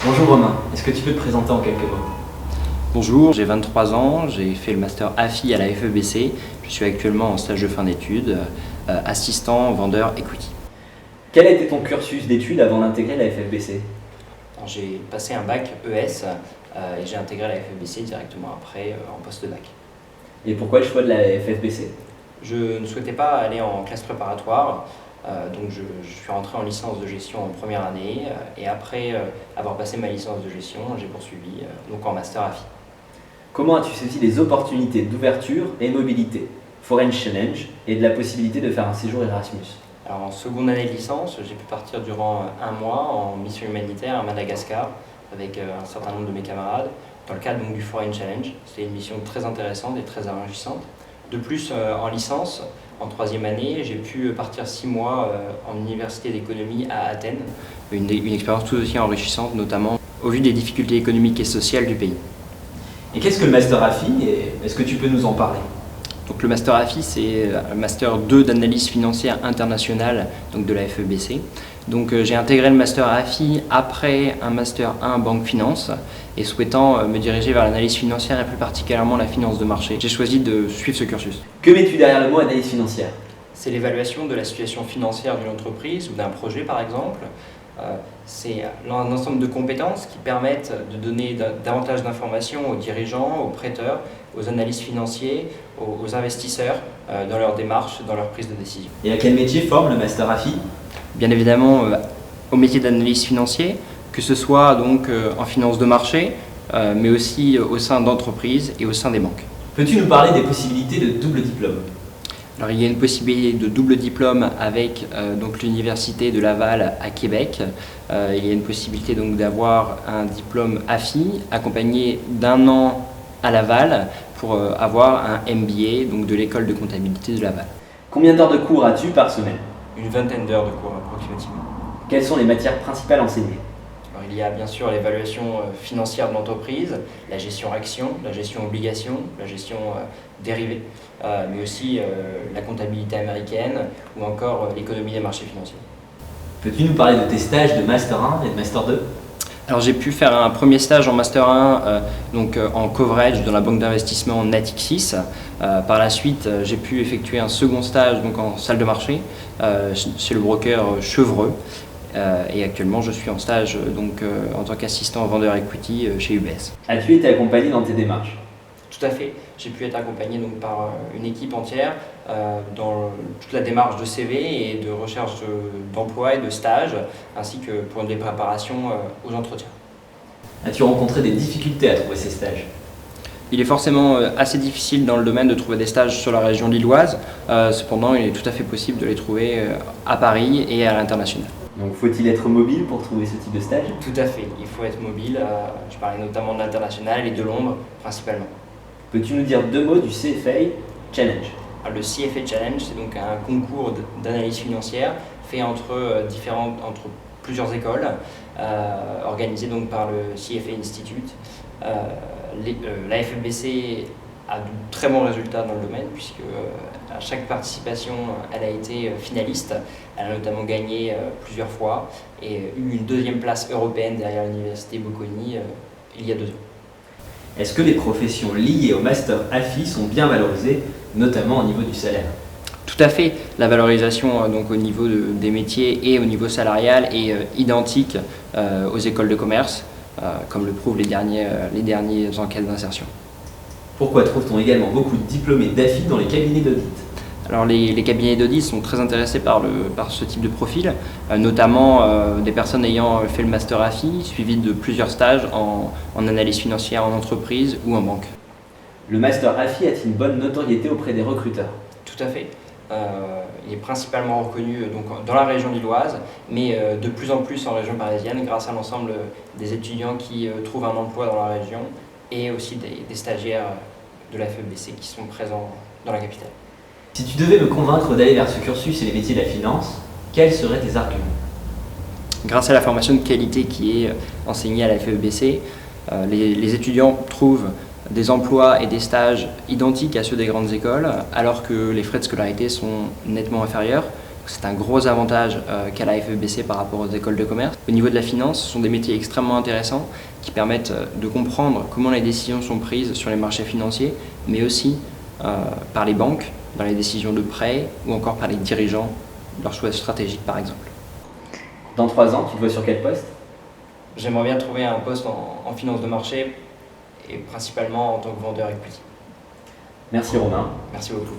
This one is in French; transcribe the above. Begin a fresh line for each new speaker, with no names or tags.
Bonjour Romain, est-ce que tu peux te présenter en quelques mots?
Bonjour, j'ai 23 ans, j'ai fait le master AFI à la FEBC. Je suis actuellement en stage de fin d'études, assistant vendeur equity.
Quel a été ton cursus d'études avant d'intégrer la FFBC?
J'ai passé un bac ES et j'ai intégré la FEBC directement après en post-bac.
Et pourquoi le choix de la FFBC?
Je ne souhaitais pas aller en classe préparatoire, donc je suis rentré en licence de gestion en première année et après avoir passé ma licence de gestion, j'ai poursuivi donc en master AFI.
Comment as-tu saisi les opportunités d'ouverture et mobilité, Foreign Challenge et de la possibilité de faire un séjour Erasmus?
Alors, en seconde année de licence, j'ai pu partir durant un mois en mission humanitaire à Madagascar avec un certain nombre de mes camarades dans le cadre donc, du Foreign Challenge. C'était une mission très intéressante et très enrichissante. De plus, en licence, en troisième année, j'ai pu partir 6 mois en université d'économie à Athènes. Une expérience tout aussi enrichissante, notamment au vu des difficultés économiques et sociales du pays.
Et qu'est-ce que le Master AFI et est-ce que tu peux nous en parler?
Donc le Master AFI, c'est un Master 2 d'analyse financière internationale donc de la FEBC. Donc j'ai intégré le Master AFI après un Master 1 Banque Finance et souhaitant me diriger vers l'analyse financière et plus particulièrement la finance de marché. J'ai choisi de suivre ce cursus.
Que mets-tu derrière le mot analyse financière?
C'est l'évaluation de la situation financière d'une entreprise ou d'un projet par exemple. C'est un ensemble de compétences qui permettent de donner davantage d'informations aux dirigeants, aux prêteurs, aux analystes financiers, aux investisseurs dans leur démarche, dans leur prise de décision.
Et à quel métier forme le Master AFI?
Bien évidemment au métier d'analyste financier, que ce soit donc en finance de marché, mais aussi au sein d'entreprises et au sein des banques.
Peux-tu nous parler des possibilités de double diplôme?
Alors, il y a une possibilité de double diplôme avec donc l'université de Laval à Québec. Il y a une possibilité donc d'avoir un diplôme AFI accompagné d'un an à Laval pour avoir un MBA donc de l'école de comptabilité de Laval.
Combien d'heures de cours as-tu par semaine?
Une vingtaine d'heures de cours approximativement.
Quelles sont les matières principales enseignées?
Alors, il y a bien sûr l'évaluation financière de l'entreprise, la gestion action, la gestion obligation, la gestion dérivée, mais aussi la comptabilité américaine ou encore l'économie des marchés financiers.
Peux-tu nous parler de tes stages de Master 1 et de Master 2?
Alors j'ai pu faire un premier stage en Master 1 en coverage dans la banque d'investissement Natixis. Par la suite, j'ai pu effectuer un second stage donc, en salle de marché chez le broker Chevreux. Et actuellement, je suis en stage en tant qu'assistant vendeur equity chez UBS.
As-tu été accompagné dans tes démarches?
Tout à fait. J'ai pu être accompagné donc, par une équipe entière dans toute la démarche de CV et de recherche d'emploi et de stage, ainsi que pour des préparations aux entretiens.
As-tu rencontré des difficultés à trouver ces stages?
Il est forcément assez difficile dans le domaine de trouver des stages sur la région lilloise. Cependant, il est tout à fait possible de les trouver à Paris et à l'international.
Donc faut-il être mobile pour trouver ce type de stage?
Tout à fait. Il faut être mobile. Je parlais notamment de l'international et de Londres principalement.
Peux-tu nous dire 2 mots du CFA Challenge?
Alors, le CFA Challenge, c'est donc un concours d'analyse financière fait entre plusieurs écoles, organisé donc par le CFA Institute. La FEBC a de très bons résultats dans le domaine puisque à chaque participation, elle a été finaliste. Elle a notamment gagné plusieurs fois et eu une 2e place européenne derrière l'université Bocconi il y a 2 ans.
Est-ce que les professions liées au Master AFI sont bien valorisées, notamment au niveau du salaire?
Tout à fait. La valorisation donc, au niveau des métiers et au niveau salarial est identique aux écoles de commerce, comme le prouvent les dernières enquêtes d'insertion.
Pourquoi trouve-t-on également beaucoup de diplômés d'AFI dans les cabinets d'audit?
Alors les cabinets d'audit sont très intéressés par ce type de profil, notamment des personnes ayant fait le Master AFI, suivi de plusieurs stages en analyse financière en entreprise ou en banque.
Le Master AFI a-t-il une bonne notoriété auprès des recruteurs?
Tout à fait. Il est principalement reconnu donc, dans la région lilloise, mais de plus en plus en région parisienne grâce à l'ensemble des étudiants qui trouvent un emploi dans la région et aussi des stagiaires de la FEBC qui sont présents dans la capitale.
Si tu devais me convaincre d'aller vers ce cursus et les métiers de la finance, quels seraient tes arguments?
Grâce à la formation de qualité qui est enseignée à la FEBC, les étudiants trouvent des emplois et des stages identiques à ceux des grandes écoles, alors que les frais de scolarité sont nettement inférieurs. C'est un gros avantage qu'a la FEBC par rapport aux écoles de commerce. Au niveau de la finance, ce sont des métiers extrêmement intéressants qui permettent de comprendre comment les décisions sont prises sur les marchés financiers, mais aussi par les banques, dans les décisions de prêt ou encore par les dirigeants, leurs choix stratégiques par exemple.
Dans 3 ans, tu te vois sur quel poste?
J'aimerais bien trouver un poste en finance de marché et principalement en tant que vendeur equity.
Merci Romain.
Merci beaucoup.